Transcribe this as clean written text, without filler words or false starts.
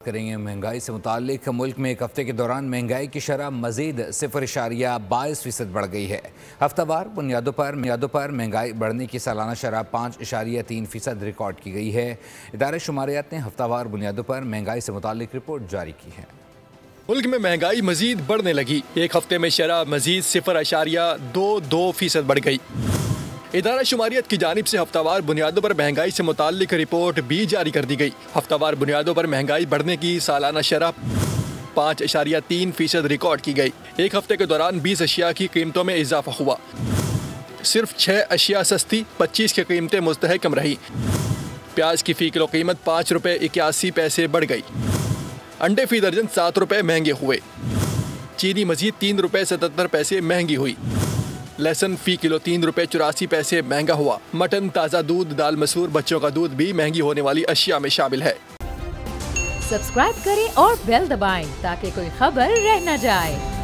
करेंगे महंगाई से मुताल्लिक। मुल्क में एक हफ्ते के दौरान महंगाई की शरह मजीद 0.22% बढ़ गई है। हफ्तावार बुनियादों पर महंगाई बढ़ने की सालाना शरह 5.3% रिकॉर्ड की गई है। इदारे शुमारियात ने हफ्तावार बुनियादों पर महंगाई से मुताल्लिक रिपोर्ट जारी की है। मुल्क में महंगाई मजीद बढ़ने लगी। एक हफ्ते में शरह मजीद 0.22% बढ़ गई। इदारा शुमारियत की जानिब से हफ्तावार बुनियादों पर महंगाई से मुताल्लिक रिपोर्ट भी जारी कर दी गई। हफ्तावार बुनियादों पर महंगाई बढ़ने की सालाना शरह 5.3% रिकॉर्ड की गई। एक हफ्ते के दौरान 20 अशिया की कीमतों में इजाफा हुआ। सिर्फ 6 अशिया सस्ती, 25 की कीमतें मुस्तहकम रही। प्याज की फ़ी किलो कीमत 5 रुपये 81 पैसे बढ़ गई। अंडे फ़ी दर्जन 7 रुपये महंगे हुए। चीनी मजीद 3 रुपये 77 पैसे महंगी हुई। लहसुन फ़ी किलो 3 रुपये 84 पैसे महंगा हुआ। मटन, ताज़ा दूध, दाल मसूर, बच्चों का दूध भी महंगी होने वाली अशिया में शामिल है। सब्सक्राइब करें और बेल दबाएं ताकि कोई खबर रह न जाए।